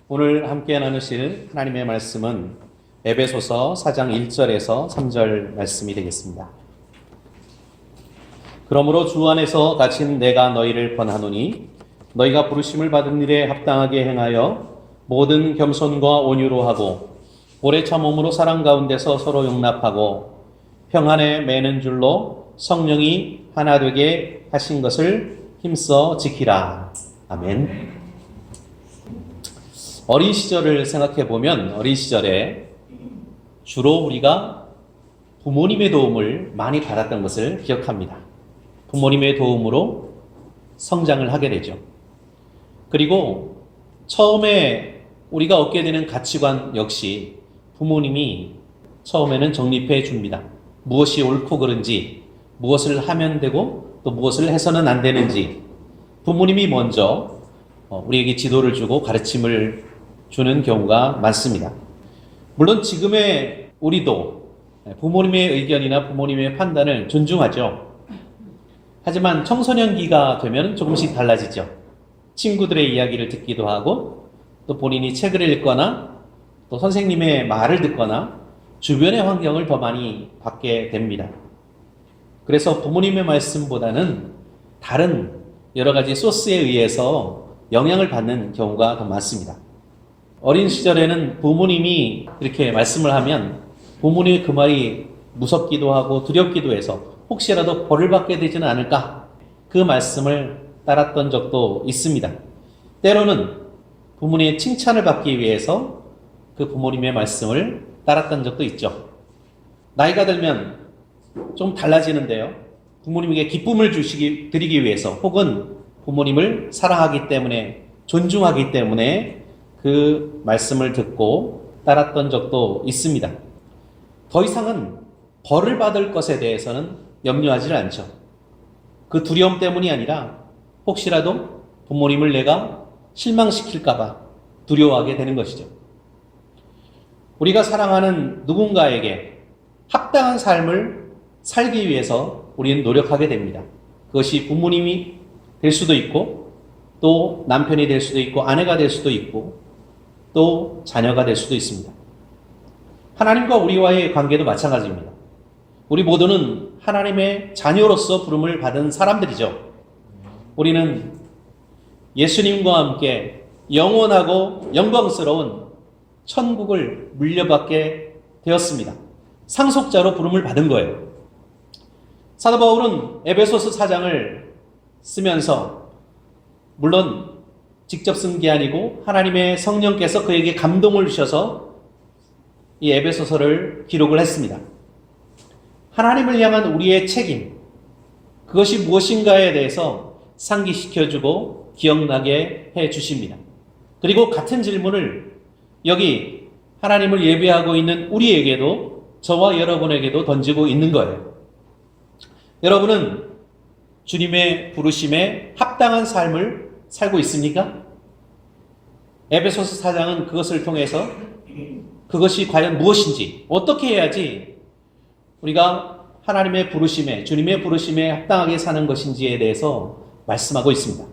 오늘 함께 나누실 하나님의 말씀은 에베소서 4장 1절에서 3절 말씀이 되겠습니다. 그러므로 주 안에서 갇힌 내가 너희를 권하노니 너희가 부르심을 받은 일에 합당하게 행하여 모든 겸손과 온유로 하고 오래 참음으로 사랑 가운데서 서로 용납하고 평안에 매는 줄로 성령이 하나 되게 하신 것을 힘써 지키라. 아멘. 어린 시절을 생각해 보면 어린 시절에 주로 우리가 부모님의 도움을 많이 받았던 것을 기억합니다. 부모님의 도움으로 성장을 하게 되죠. 그리고 처음에 우리가 얻게 되는 가치관 역시 부모님이 처음에는 정립해 줍니다. 무엇이 옳고 그른지, 무엇을 하면 되고 또 무엇을 해서는 안 되는지 부모님이 먼저 우리에게 지도를 주고 가르침을 주는 경우가 많습니다. 물론 지금의 우리도 부모님의 의견이나 부모님의 판단을 존중하죠. 하지만 청소년기가 되면 조금씩 달라지죠. 친구들의 이야기를 듣기도 하고 또 본인이 책을 읽거나 또 선생님의 말을 듣거나 주변의 환경을 더 많이 받게 됩니다. 그래서 부모님의 말씀보다는 다른 여러 가지 소스에 의해서 영향을 받는 경우가 더 많습니다. 어린 시절에는 부모님이 이렇게 말씀을 하면 부모님의 그 말이 무섭기도 하고 두렵기도 해서 혹시라도 벌을 받게 되지는 않을까 그 말씀을 따랐던 적도 있습니다. 때로는 부모님의 칭찬을 받기 위해서 그 부모님의 말씀을 따랐던 적도 있죠. 나이가 들면 좀 달라지는데요. 부모님에게 기쁨을 드리기 위해서 혹은 부모님을 사랑하기 때문에 존중하기 때문에 그 말씀을 듣고 따랐던 적도 있습니다. 더 이상은 벌을 받을 것에 대해서는 염려하지 않죠. 그 두려움 때문이 아니라 혹시라도 부모님을 내가 실망시킬까봐 두려워하게 되는 것이죠. 우리가 사랑하는 누군가에게 합당한 삶을 살기 위해서 우리는 노력하게 됩니다. 그것이 부모님이 될 수도 있고 또 남편이 될 수도 있고 아내가 될 수도 있고 또 자녀가 될 수도 있습니다. 하나님과 우리와의 관계도 마찬가지입니다. 우리 모두는 하나님의 자녀로서 부름을 받은 사람들이죠. 우리는 예수님과 함께 영원하고 영광스러운 천국을 물려받게 되었습니다. 상속자로 부름을 받은 거예요. 사도 바울은 에베소서 4장을 쓰면서 물론 직접 쓴 게 아니고 하나님의 성령께서 그에게 감동을 주셔서 이 에베소서를 기록을 했습니다. 하나님을 향한 우리의 책임, 그것이 무엇인가에 대해서 상기시켜주고 기억나게 해 주십니다. 그리고 같은 질문을 여기 하나님을 예배하고 있는 우리에게도 저와 여러분에게도 던지고 있는 거예요. 여러분은 주님의 부르심에 합당한 삶을 살고 있습니까? 에베소서 4장은 그것을 통해서 그것이 과연 무엇인지 어떻게 해야지 우리가 하나님의 부르심에 주님의 부르심에 합당하게 사는 것인지에 대해서 말씀하고 있습니다.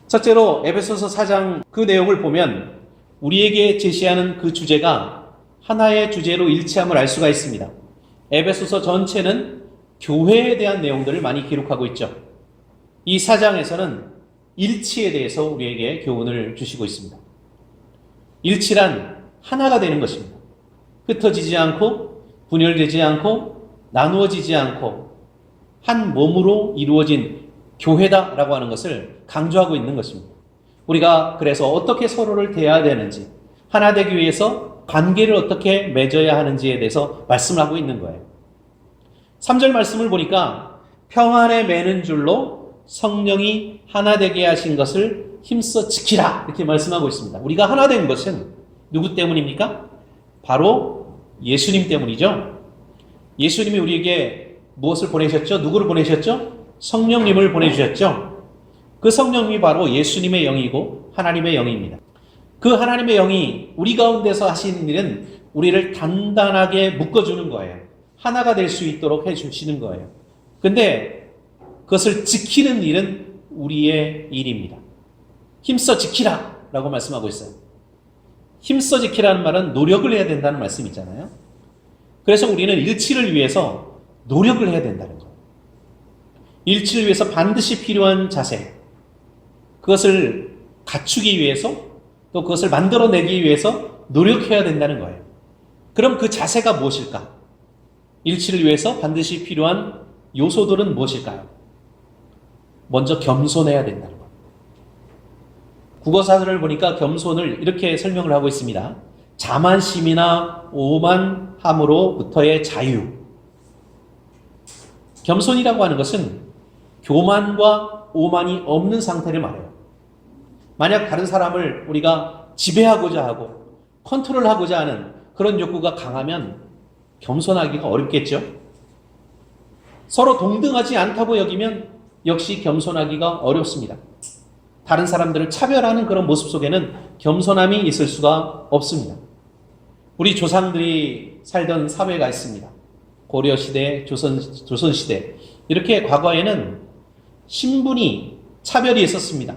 첫째로 에베소서 4장 그 내용을 보면 우리에게 제시하는 그 주제가 하나의 주제로 일치함을 알 수가 있습니다. 에베소서 전체는 교회에 대한 내용들을 많이 기록하고 있죠. 이 4장에서는 일치에 대해서 우리에게 교훈을 주시고 있습니다. 일치란 하나가 되는 것입니다. 흩어지지 않고 분열되지 않고 나누어지지 않고 한 몸으로 이루어진 교회다라고 하는 것을 강조하고 있는 것입니다. 우리가 그래서 어떻게 서로를 대해야 되는지, 하나 되기 위해서 관계를 어떻게 맺어야 하는지에 대해서 말씀을 하고 있는 거예요. 3절 말씀을 보니까 평안에 매는 줄로 성령이 하나 되게 하신 것을 힘써 지키라 이렇게 말씀하고 있습니다. 우리가 하나 된 것은 누구 때문입니까? 바로 예수님 때문이죠. 예수님이 우리에게 무엇을 보내셨죠? 누구를 보내셨죠? 성령님을 보내주셨죠. 그 성령님이 바로 예수님의 영이고 하나님의 영입니다. 그 하나님의 영이 우리 가운데서 하시는 일은 우리를 단단하게 묶어주는 거예요. 하나가 될 수 있도록 해주시는 거예요. 근데 그것을 지키는 일은 우리의 일입니다. 힘써 지키라 라고 말씀하고 있어요. 힘써 지키라는 말은 노력을 해야 된다는 말씀이잖아요. 그래서 우리는 일치를 위해서 노력을 해야 된다는 거예요. 일치를 위해서 반드시 필요한 자세, 그것을 갖추기 위해서 또 그것을 만들어내기 위해서 노력해야 된다는 거예요. 그럼 그 자세가 무엇일까? 일치를 위해서 반드시 필요한 요소들은 무엇일까요? 먼저 겸손해야 된다는 거예요. 국어사전을 보니까 겸손을 이렇게 설명을 하고 있습니다. 자만심이나 오만함으로부터의 자유. 겸손이라고 하는 것은 교만과 오만이 없는 상태를 말해요. 만약 다른 사람을 우리가 지배하고자 하고 컨트롤하고자 하는 그런 욕구가 강하면 겸손하기가 어렵겠죠. 서로 동등하지 않다고 여기면 역시 겸손하기가 어렵습니다. 다른 사람들을 차별하는 그런 모습 속에는 겸손함이 있을 수가 없습니다. 우리 조상들이 살던 사회가 있습니다. 고려시대, 조선시대. 이렇게 과거에는 신분이 차별이 있었습니다.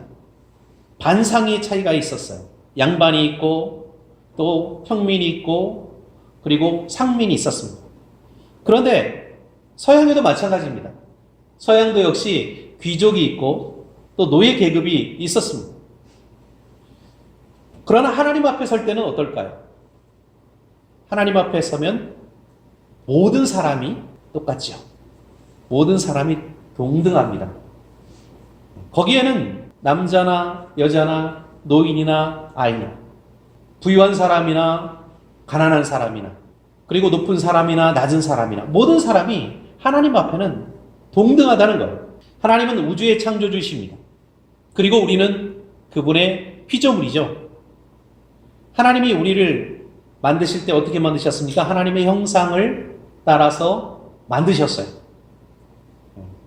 반상의 차이가 있었어요. 양반이 있고 또 평민이 있고 그리고 상민이 있었습니다. 그런데 서양에도 마찬가지입니다. 서양도 역시 귀족이 있고 또 노예 계급이 있었습니다. 그러나 하나님 앞에 설 때는 어떨까요? 하나님 앞에 서면 모든 사람이 똑같죠. 모든 사람이 동등합니다. 거기에는 남자나 여자나 노인이나 아이나 부유한 사람이나 가난한 사람이나 그리고 높은 사람이나 낮은 사람이나 모든 사람이 하나님 앞에는 동등하다는 거예요. 하나님은 우주의 창조주이십니다. 그리고 우리는 그분의 피조물이죠. 하나님이 우리를 만드실 때 어떻게 만드셨습니까? 하나님의 형상을 따라서 만드셨어요.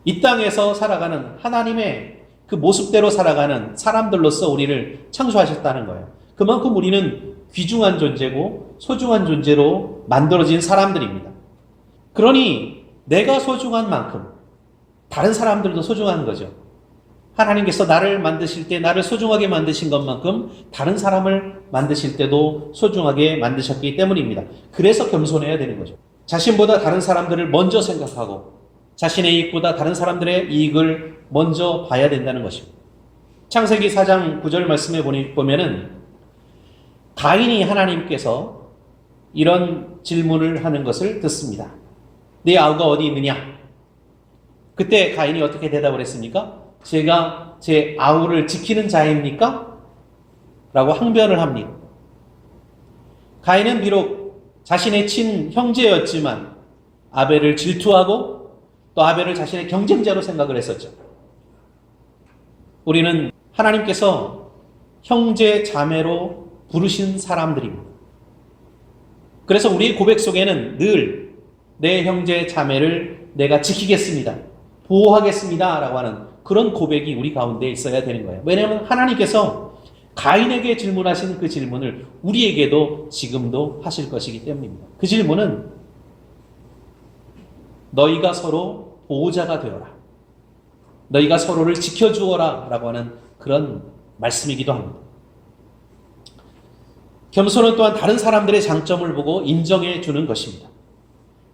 이 땅에서 살아가는 하나님의 그 모습대로 살아가는 사람들로서 우리를 창조하셨다는 거예요. 그만큼 우리는 귀중한 존재고 소중한 존재로 만들어진 사람들입니다. 그러니 내가 소중한 만큼 다른 사람들도 소중한 거죠. 하나님께서 나를 만드실 때 나를 소중하게 만드신 것만큼 다른 사람을 만드실 때도 소중하게 만드셨기 때문입니다. 그래서 겸손해야 되는 거죠. 자신보다 다른 사람들을 먼저 생각하고 자신의 이익보다 다른 사람들의 이익을 먼저 봐야 된다는 것입니다. 창세기 4장 9절 말씀에 보면은 가인이 하나님께서 이런 질문을 하는 것을 듣습니다. 네 아우가 어디 있느냐? 그때 가인이 어떻게 대답을 했습니까? 제가 제 아우를 지키는 자입니까? 라고 항변을 합니다. 가인은 비록 자신의 친형제였지만 아벨을 질투하고 또 아벨을 자신의 경쟁자로 생각을 했었죠. 우리는 하나님께서 형제 자매로 부르신 사람들입니다. 그래서 우리의 고백 속에는 늘 내 형제 자매를 내가 지키겠습니다. 보호하겠습니다. 라고 하는 그런 고백이 우리 가운데 있어야 되는 거예요. 왜냐하면 하나님께서 가인에게 질문하신 그 질문을 우리에게도 지금도 하실 것이기 때문입니다. 그 질문은 너희가 서로 보호자가 되어라. 너희가 서로를 지켜주어라. 라고 하는 그런 말씀이기도 합니다. 겸손은 또한 다른 사람들의 장점을 보고 인정해 주는 것입니다.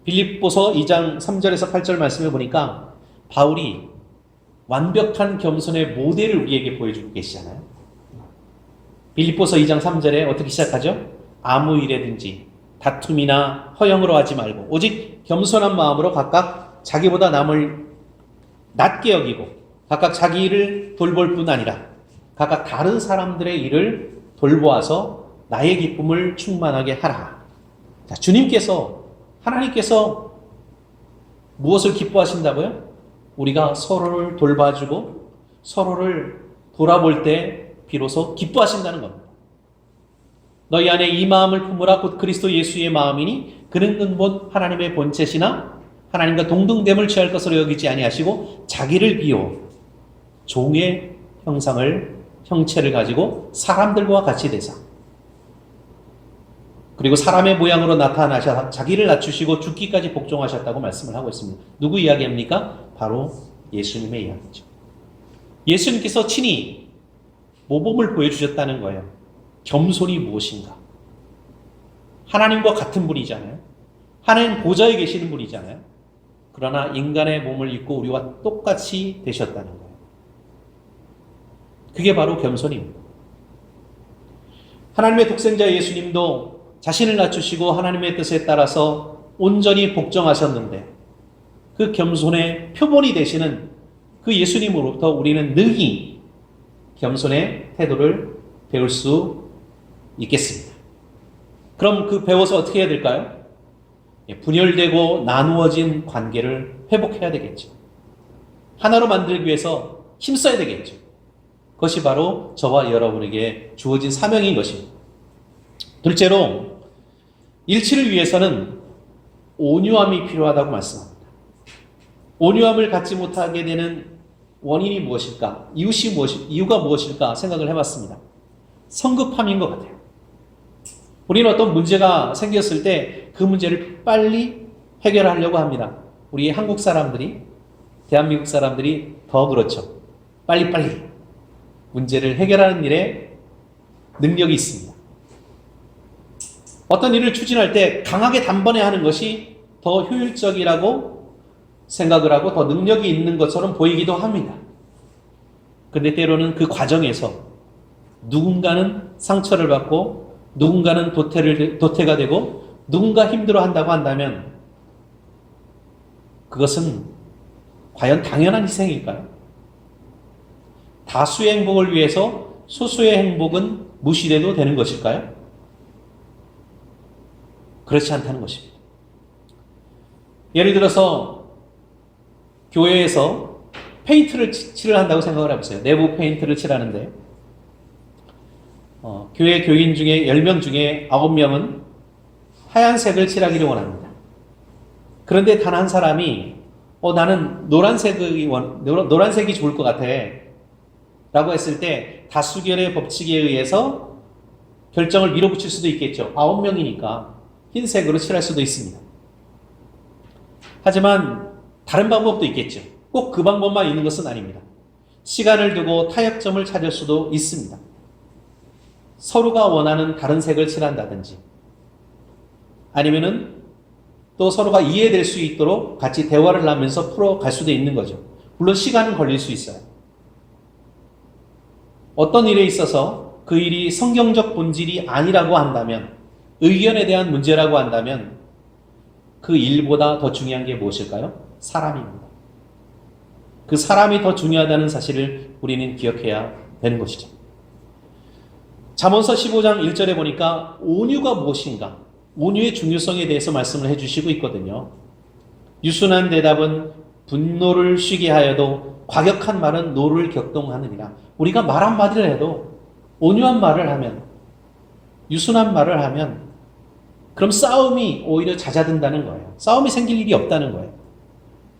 빌립보서 2장 3절에서 8절 말씀을 보니까 바울이 완벽한 겸손의 모델을 우리에게 보여주고 계시잖아요. 빌립보서 2장 3절에 어떻게 시작하죠? 아무 일에든지 다툼이나 허영으로 하지 말고 오직 겸손한 마음으로 각각 자기보다 남을 낮게 여기고 각각 자기 일을 돌볼 뿐 아니라 각각 다른 사람들의 일을 돌보아서 나의 기쁨을 충만하게 하라. 자, 주님께서 하나님께서 무엇을 기뻐하신다고요? 우리가 서로를 돌봐주고 서로를 돌아볼 때 비로소 기뻐하신다는 겁니다. 너희 안에 이 마음을 품으라 곧 그리스도 예수의 마음이니 그는 근본 하나님의 본체시나 하나님과 동등됨을 취할 것으로 여기지 아니하시고 자기를 비워 종의 형체를 가지고 사람들과 같이 되사 그리고 사람의 모양으로 나타나셔 자기를 낮추시고 죽기까지 복종하셨다고 말씀을 하고 있습니다. 누구 이야기입니까? 바로 예수님의 이야기죠. 예수님께서 친히 모범을 보여주셨다는 거예요. 겸손이 무엇인가? 하나님과 같은 분이잖아요. 하나님 보좌에 계시는 분이잖아요. 그러나 인간의 몸을 입고 우리와 똑같이 되셨다는 거예요. 그게 바로 겸손입니다. 하나님의 독생자 예수님도 자신을 낮추시고 하나님의 뜻에 따라서 온전히 복종하셨는데 그 겸손의 표본이 되시는 그 예수님으로부터 우리는 능히 겸손의 태도를 배울 수 있겠습니다. 그럼 그 배워서 어떻게 해야 될까요? 분열되고 나누어진 관계를 회복해야 되겠죠. 하나로 만들기 위해서 힘써야 되겠죠. 그것이 바로 저와 여러분에게 주어진 사명인 것입니다. 둘째로 일치를 위해서는 온유함이 필요하다고 말씀합니다. 온유함을 갖지 못하게 되는 원인이 무엇일까? 이유가 무엇일까 생각을 해봤습니다. 성급함인 것 같아요. 우리는 어떤 문제가 생겼을 때 그 문제를 빨리 해결하려고 합니다. 우리 한국 사람들이, 대한민국 사람들이 더 그렇죠. 빨리빨리 문제를 해결하는 일에 능력이 있습니다. 어떤 일을 추진할 때 강하게 단번에 하는 것이 더 효율적이라고 생각을 하고 더 능력이 있는 것처럼 보이기도 합니다. 그런데 때로는 그 과정에서 누군가는 상처를 받고 누군가는 도태가 되고 누군가 힘들어한다고 한다면 그것은 과연 당연한 희생일까요? 다수의 행복을 위해서 소수의 행복은 무시돼도 되는 것일까요? 그렇지 않다는 것입니다. 예를 들어서 교회에서 페인트를 칠을 한다고 생각을 해보세요. 내부 페인트를 칠하는데 교회 교인 중에 10명 중에 9명은 하얀색을 칠하기를 원합니다. 그런데 단 한 사람이 나는 노란색이 좋을 것 같아 라고 했을 때 다수결의 법칙에 의해서 결정을 밀어붙일 수도 있겠죠. 9명이니까 흰색으로 칠할 수도 있습니다. 하지만 다른 방법도 있겠죠. 꼭 그 방법만 있는 것은 아닙니다. 시간을 두고 타협점을 찾을 수도 있습니다. 서로가 원하는 다른 색을 칠한다든지 아니면은 또 서로가 이해될 수 있도록 같이 대화를 하면서 풀어갈 수도 있는 거죠. 물론 시간은 걸릴 수 있어요. 어떤 일에 있어서 그 일이 성경적 본질이 아니라고 한다면, 의견에 대한 문제라고 한다면 그 일보다 더 중요한 게 무엇일까요? 사람입니다. 그 사람이 더 중요하다는 사실을 우리는 기억해야 되는 것이죠. 잠언서 15장 1절에 보니까 온유가 무엇인가? 온유의 중요성에 대해서 말씀을 해주시고 있거든요. 유순한 대답은 분노를 쉬게 하여도 과격한 말은 노를 격동하느니라. 우리가 말 한마디를 해도 온유한 말을 하면, 유순한 말을 하면 그럼 싸움이 오히려 잦아든다는 거예요. 싸움이 생길 일이 없다는 거예요.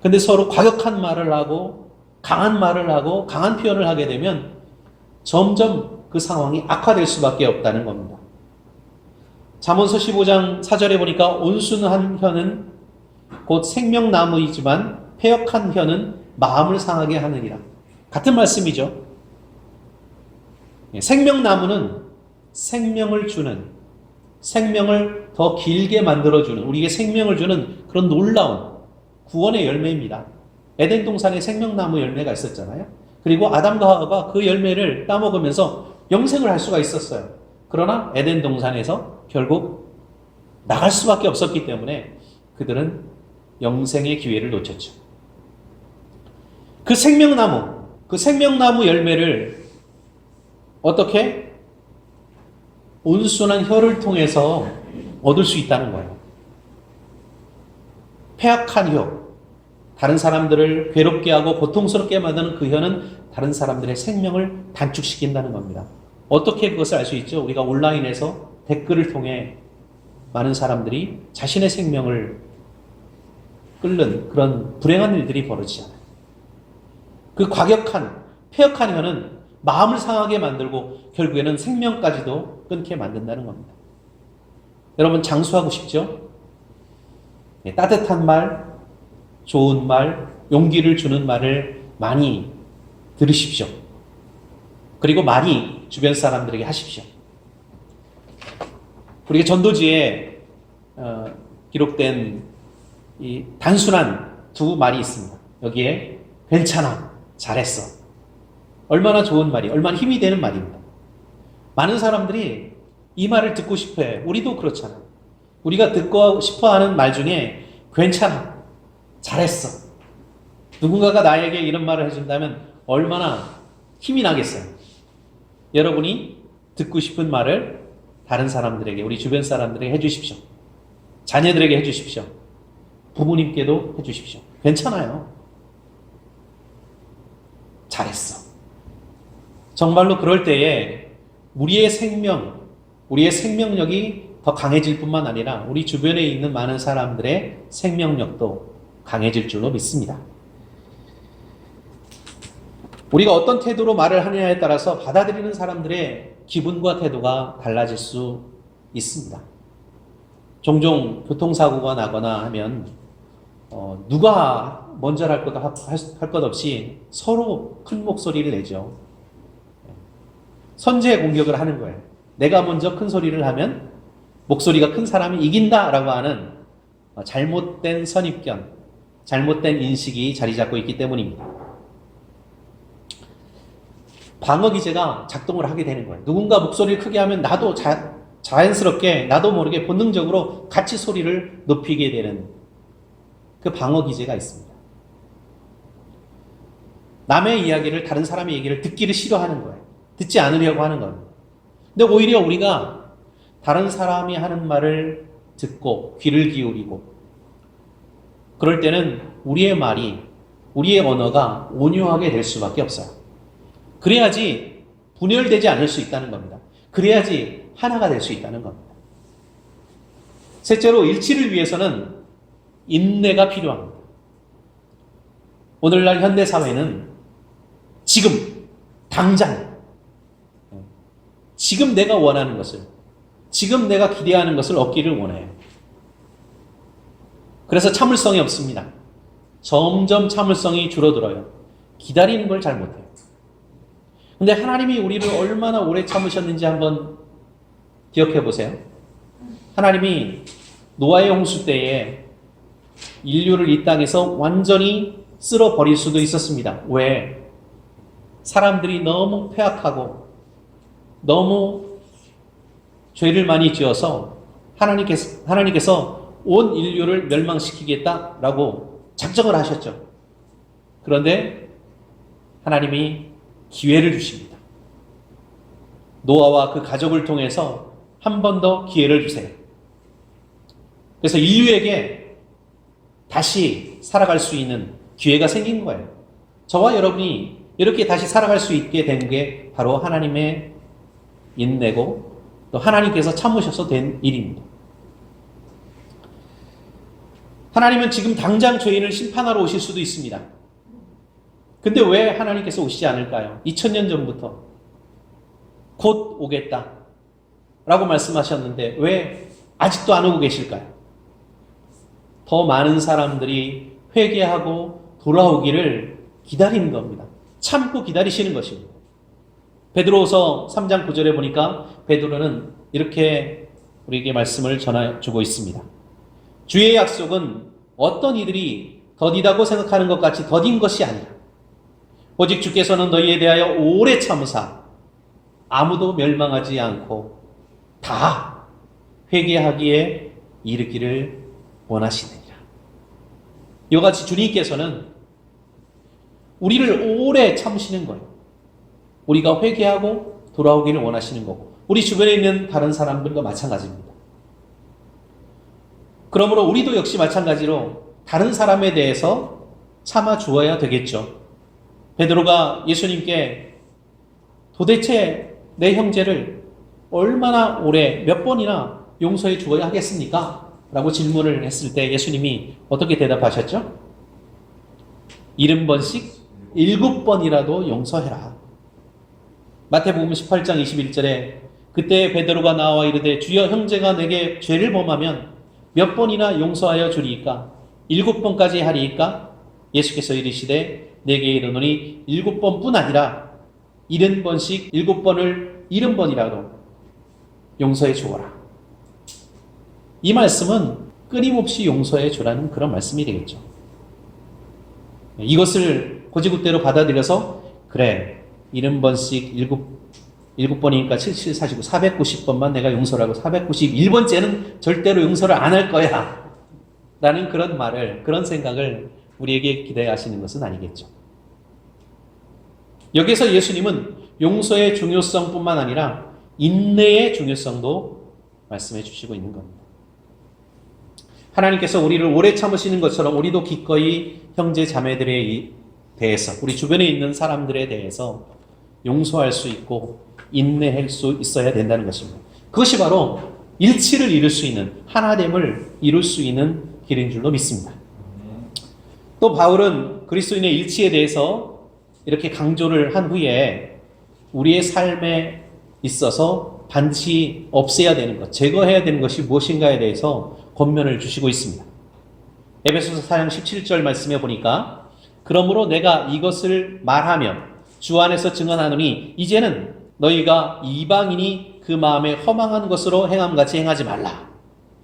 근데 서로 과격한 말을 하고 강한 말을 하고 강한 표현을 하게 되면 점점 그 상황이 악화될 수밖에 없다는 겁니다. 잠언서 15장 4절에 보니까 온순한 혀는 곧 생명나무이지만 패역한 혀는 마음을 상하게 하느니라. 같은 말씀이죠. 생명나무는 생명을 주는, 생명을 더 길게 만들어주는, 우리에게 생명을 주는 그런 놀라운 구원의 열매입니다. 에덴 동산에 생명나무 열매가 있었잖아요. 그리고 아담과 하와가 그 열매를 따먹으면서 영생을 할 수가 있었어요. 그러나 에덴 동산에서 결국 나갈 수밖에 없었기 때문에 그들은 영생의 기회를 놓쳤죠. 그 생명나무 열매를 어떻게? 온순한 혀를 통해서 얻을 수 있다는 거예요. 패악한 혀, 다른 사람들을 괴롭게 하고 고통스럽게 만드는 그 혀는 다른 사람들의 생명을 단축시킨다는 겁니다. 어떻게 그것을 알 수 있죠? 우리가 온라인에서 댓글을 통해 많은 사람들이 자신의 생명을 끓는 그런 불행한 일들이 벌어지잖아요. 그 과격한, 패역한 혀는 마음을 상하게 만들고 결국에는 생명까지도 끊게 만든다는 겁니다. 여러분 장수하고 싶죠? 따뜻한 말, 좋은 말, 용기를 주는 말을 많이 들으십시오. 그리고 많이 주변 사람들에게 하십시오. 우리가 전도지에 기록된 이 단순한 두 말이 있습니다. 여기에 괜찮아, 잘했어. 얼마나 좋은 말이, 얼마나 힘이 되는 말입니다. 많은 사람들이 이 말을 듣고 싶어해. 우리도 그렇잖아. 우리가 듣고 싶어하는 말 중에 괜찮아, 잘했어. 누군가가 나에게 이런 말을 해준다면 얼마나 힘이 나겠어요. 여러분이 듣고 싶은 말을 다른 사람들에게, 우리 주변 사람들에게 해주십시오. 자녀들에게 해주십시오. 부모님께도 해주십시오. 괜찮아요. 잘했어. 정말로 그럴 때에 우리의 생명력이 더 강해질 뿐만 아니라 우리 주변에 있는 많은 사람들의 생명력도 강해질 줄로 믿습니다. 우리가 어떤 태도로 말을 하느냐에 따라서 받아들이는 사람들의 기분과 태도가 달라질 수 있습니다. 종종 교통사고가 나거나 하면 누가 먼저 할 것 없이 서로 큰 목소리를 내죠. 선제 공격을 하는 거예요. 내가 먼저 큰 소리를 하면 목소리가 큰 사람이 이긴다라고 하는 잘못된 선입견, 잘못된 인식이 자리 잡고 있기 때문입니다. 방어 기제가 작동을 하게 되는 거예요. 누군가 목소리를 크게 하면 나도 자연스럽게 나도 모르게 본능적으로 같이 소리를 높이게 되는 그 방어 기제가 있습니다. 남의 이야기를, 다른 사람의 얘기를 듣기를 싫어하는 거예요. 듣지 않으려고 하는 겁니다. 근데 오히려 우리가 다른 사람이 하는 말을 듣고 귀를 기울이고 그럴 때는 우리의 말이, 우리의 언어가 온유하게 될 수밖에 없어요. 그래야지 분열되지 않을 수 있다는 겁니다. 그래야지 하나가 될 수 있다는 겁니다. 셋째로 일치를 위해서는 인내가 필요합니다. 오늘날 현대사회는 지금, 당장, 지금 내가 원하는 것을, 지금 내가 기대하는 것을 얻기를 원해요. 그래서 참을성이 없습니다. 점점 참을성이 줄어들어요. 기다리는 걸 잘 못해요. 근데 하나님이 우리를 얼마나 오래 참으셨는지 한번 기억해 보세요. 하나님이 노아의 홍수 때에 인류를 이 땅에서 완전히 쓸어버릴 수도 있었습니다. 왜? 사람들이 너무 패악하고 너무 죄를 많이 지어서 하나님께서 온 인류를 멸망시키겠다라고 작정을 하셨죠. 그런데 하나님이 기회를 주십니다. 노아와 그 가족을 통해서 한 번 더 기회를 주세요. 그래서 인류에게 다시 살아갈 수 있는 기회가 생긴 거예요. 저와 여러분이 이렇게 다시 살아갈 수 있게 된 게 바로 하나님의 인내고 또 하나님께서 참으셔서 된 일입니다. 하나님은 지금 당장 죄인을 심판하러 오실 수도 있습니다. 근데 왜 하나님께서 오시지 않을까요? 2000년 전부터 곧 오겠다 라고 말씀하셨는데 왜 아직도 안 오고 계실까요? 더 많은 사람들이 회개하고 돌아오기를 기다리는 겁니다. 참고 기다리시는 것입니다. 베드로후서 3장 9절에 보니까 베드로는 이렇게 우리에게 말씀을 전해주고 있습니다. 주의 약속은 어떤 이들이 더디다고 생각하는 것 같이 더딘 것이 아니라 오직 주께서는 너희에 대하여 오래 참으사 아무도 멸망하지 않고 다 회개하기에 이르기를 원하시느니라. 이같이 주님께서는 우리를 오래 참으시는 거예요. 우리가 회개하고 돌아오기를 원하시는 거고 우리 주변에 있는 다른 사람들과 마찬가지입니다. 그러므로 우리도 역시 마찬가지로 다른 사람에 대해서 참아 주어야 되겠죠. 베드로가 예수님께 도대체 내 형제를 얼마나 오래 몇 번이나 용서해 주어야 하겠습니까? 라고 질문을 했을 때 예수님이 어떻게 대답하셨죠? 70번씩 7번이라도 용서해라. 마태복음 18장 21절에 그때 베드로가 나와 이르되 주여 형제가 내게 죄를 범하면 몇 번이나 용서하여 주리이까? 7번까지 하리이까? 예수께서 이르시되 내게 이르노니 7번뿐 아니라 70번씩 7번을 70번이라도 용서해 주어라. 이 말씀은 끊임없이 용서해 주라는 그런 말씀이 되겠죠. 이것을 고지굿대로 받아들여서 그래 70번씩 7번이니까 77, 49, 490번만 내가 용서를 하고 491번째는 절대로 용서를 안 할 거야 라는 그런 말을, 그런 생각을 우리에게 기대하시는 것은 아니겠죠. 여기서 예수님은 용서의 중요성뿐만 아니라 인내의 중요성도 말씀해 주시고 있는 겁니다. 하나님께서 우리를 오래 참으시는 것처럼 우리도 기꺼이 형제 자매들에 대해서, 우리 주변에 있는 사람들에 대해서 용서할 수 있고 인내할 수 있어야 된다는 것입니다. 그것이 바로 일치를 이룰 수 있는, 하나됨을 이룰 수 있는 길인 줄로 믿습니다. 또 바울은 그리스도인의 일치에 대해서 이렇게 강조를 한 후에 우리의 삶에 있어서 반드시 없애야 되는 것, 제거해야 되는 것이 무엇인가에 대해서 권면을 주시고 있습니다. 에베소서 4장 17절 말씀에 보니까 그러므로 내가 이것을 말하며 주 안에서 증언하노니 이제는 너희가 이방인이 그 마음에 허망한 것으로 행함같이 행하지 말라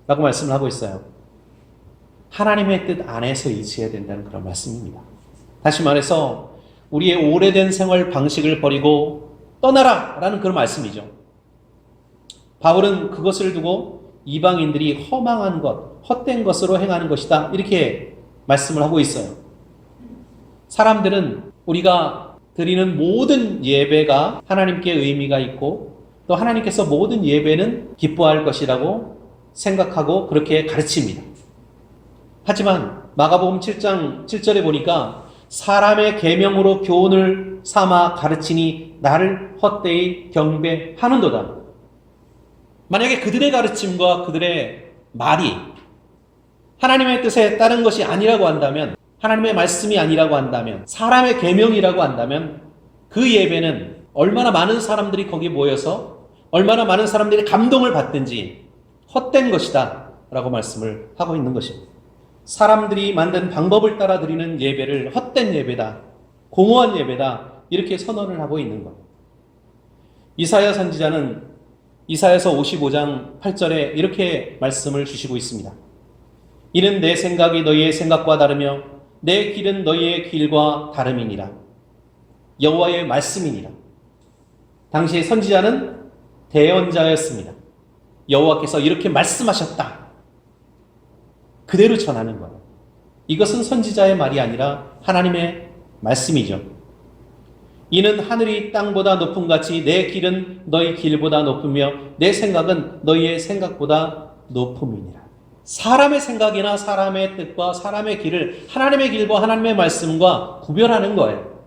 라고 말씀을 하고 있어요. 하나님의 뜻 안에서 일치해야 된다는 그런 말씀입니다. 다시 말해서 우리의 오래된 생활 방식을 버리고 떠나라 라는 그런 말씀이죠. 바울은 그것을 두고 이방인들이 허망한 것, 헛된 것으로 행하는 것이다 이렇게 말씀을 하고 있어요. 사람들은 우리가 드리는 모든 예배가 하나님께 의미가 있고 또 하나님께서 모든 예배는 기뻐할 것이라고 생각하고 그렇게 가르칩니다. 하지만 마가복음 7장 7절에 보니까 사람의 계명으로 교훈을 삼아 가르치니 나를 헛되이 경배하는도다. 만약에 그들의 가르침과 그들의 말이 하나님의 뜻에 따른 것이 아니라고 한다면, 하나님의 말씀이 아니라고 한다면, 사람의 계명이라고 한다면 그 예배는 얼마나 많은 사람들이 거기 모여서 얼마나 많은 사람들이 감동을 받든지 헛된 것이다 라고 말씀을 하고 있는 것입니다. 사람들이 만든 방법을 따라 드리는 예배를 헛된 예배다, 공허한 예배다 이렇게 선언을 하고 있는 것. 이사야 선지자는 이사야서 55장 8절에 이렇게 말씀을 주시고 있습니다. 이는 내 생각이 너희의 생각과 다르며 내 길은 너희의 길과 다름이니라. 여호와의 말씀이니라. 당시의 선지자는 대언자였습니다. 여호와께서 이렇게 말씀하셨다. 그대로 전하는 거예요. 이것은 선지자의 말이 아니라 하나님의 말씀이죠. 이는 하늘이 땅보다 높음 같이 내 길은 너희 길보다 높으며 내 생각은 너희의 생각보다 높음이니라. 사람의 생각이나 사람의 뜻과 사람의 길을 하나님의 길과 하나님의 말씀과 구별하는 거예요.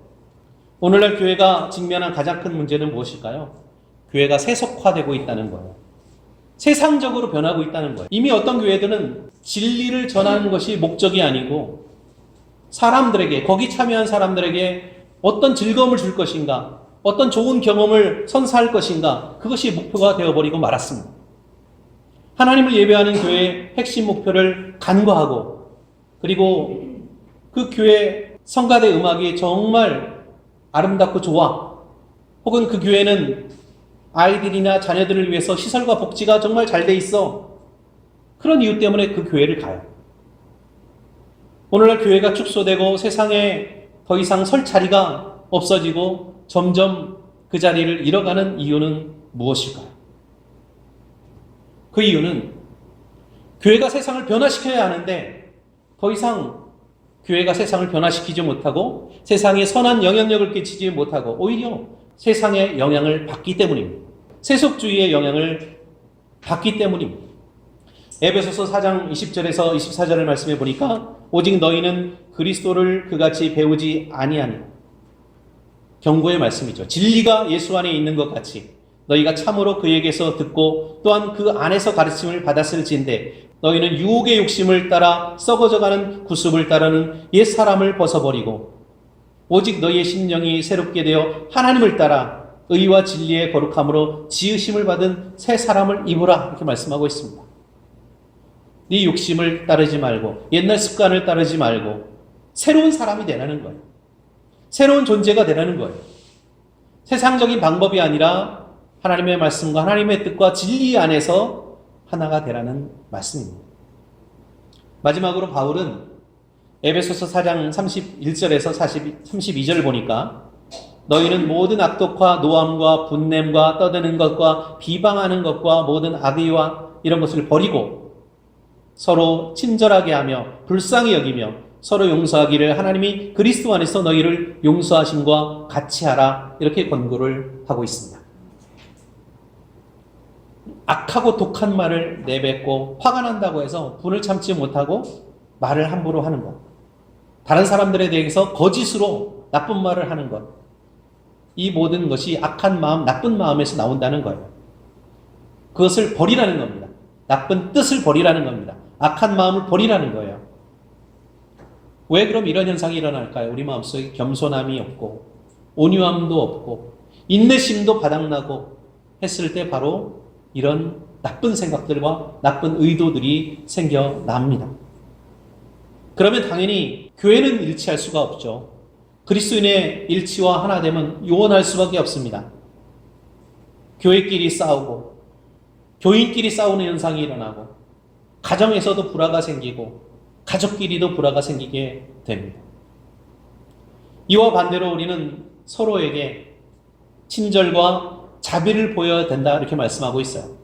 오늘날 교회가 직면한 가장 큰 문제는 무엇일까요? 교회가 세속화되고 있다는 거예요. 세상적으로 변하고 있다는 거예요. 이미 어떤 교회들은 진리를 전하는 것이 목적이 아니고 사람들에게, 거기 참여한 사람들에게 어떤 즐거움을 줄 것인가, 어떤 좋은 경험을 선사할 것인가, 그것이 목표가 되어버리고 말았습니다. 하나님을 예배하는 교회의 핵심 목표를 간과하고, 그리고 그 교회 성가대 음악이 정말 아름답고 좋아, 혹은 그 교회는 아이들이나 자녀들을 위해서 시설과 복지가 정말 잘 돼 있어, 그런 이유 때문에 그 교회를 가요. 오늘날 교회가 축소되고 세상에 더 이상 설 자리가 없어지고 점점 그 자리를 잃어가는 이유는 무엇일까요? 그 이유는 교회가 세상을 변화시켜야 하는데 더 이상 교회가 세상을 변화시키지 못하고 세상에 선한 영향력을 끼치지 못하고 오히려 세상의 영향을 받기 때문입니다. 세속주의의 영향을 받기 때문입니다. 에베소서 4장 20절에서 24절을 말씀해 보니까 오직 너희는 그리스도를 그같이 배우지 아니하니, 경고의 말씀이죠. 진리가 예수 안에 있는 것 같이 너희가 참으로 그에게서 듣고 또한 그 안에서 가르침을 받았을진데 너희는 유혹의 욕심을 따라 썩어져가는 구습을 따르는 옛 사람을 벗어버리고 오직 너희의 심령이 새롭게 되어 하나님을 따라 의와 진리의 거룩함으로 지으심을 받은 새 사람을 입으라 이렇게 말씀하고 있습니다. 네 욕심을 따르지 말고 옛날 습관을 따르지 말고 새로운 사람이 되라는 거예요. 새로운 존재가 되라는 거예요. 세상적인 방법이 아니라 하나님의 말씀과 하나님의 뜻과 진리 안에서 하나가 되라는 말씀입니다. 마지막으로 바울은 에베소서 4장 31절에서 32절 보니까 너희는 모든 악독과 노함과 분냄과 떠드는 것과 비방하는 것과 모든 악의와 이런 것을 버리고 서로 친절하게 하며 불쌍히 여기며 서로 용서하기를 하나님이 그리스도 안에서 너희를 용서하심과 같이 하라, 이렇게 권고를 하고 있습니다. 악하고 독한 말을 내뱉고 화가 난다고 해서 분을 참지 못하고 말을 함부로 하는 것, 다른 사람들에 대해서 거짓으로 나쁜 말을 하는 것, 이 모든 것이 악한 마음, 나쁜 마음에서 나온다는 거예요. 그것을 버리라는 겁니다. 나쁜 뜻을 버리라는 겁니다. 악한 마음을 버리라는 거예요. 왜 그럼 이런 현상이 일어날까요? 우리 마음속에 겸손함이 없고 온유함도 없고 인내심도 바닥나고 했을 때 바로 이런 나쁜 생각들과 나쁜 의도들이 생겨납니다. 그러면 당연히 교회는 일치할 수가 없죠. 그리스도인의 일치와 하나됨은 요원할 수밖에 없습니다. 교회끼리 싸우고 교인끼리 싸우는 현상이 일어나고 가정에서도 불화가 생기고 가족끼리도 불화가 생기게 됩니다. 이와 반대로 우리는 서로에게 친절과 자비를 보여야 된다, 이렇게 말씀하고 있어요.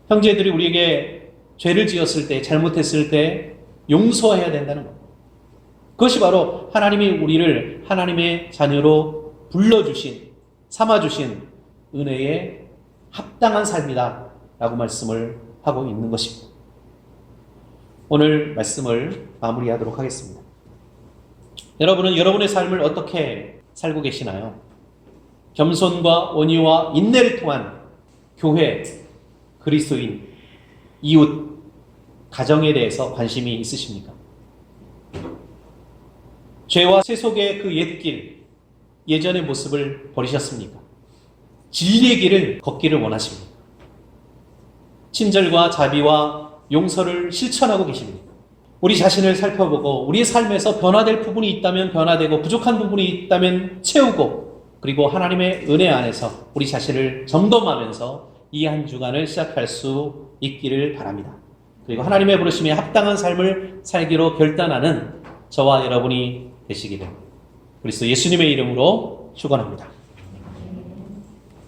형제들이 우리에게 죄를 지었을 때, 잘못했을 때 용서해야 된다는 것. 그것이 바로 하나님이 우리를 하나님의 자녀로 불러주신, 삼아주신 은혜에 합당한 삶이다 라고 말씀을 하고 있는 것입니다. 오늘 말씀을 마무리하도록 하겠습니다. 여러분은 여러분의 삶을 어떻게 살고 계시나요? 겸손과 온유와 인내를 통한 교회, 그리스도인, 이웃, 가정에 대해서 관심이 있으십니까? 죄와 세속의 그 옛길, 예전의 모습을 버리셨습니까? 진리의 길을 걷기를 원하십니까? 친절과 자비와 용서를 실천하고 계십니까? 우리 자신을 살펴보고 우리의 삶에서 변화될 부분이 있다면 변화되고 부족한 부분이 있다면 채우고, 그리고 하나님의 은혜 안에서 우리 자신을 점검하면서 이 한 주간을 시작할 수 있기를 바랍니다. 그리고 하나님의 부르심에 합당한 삶을 살기로 결단하는 저와 여러분이 되시기를 그리스도 예수님의 이름으로 축원합니다.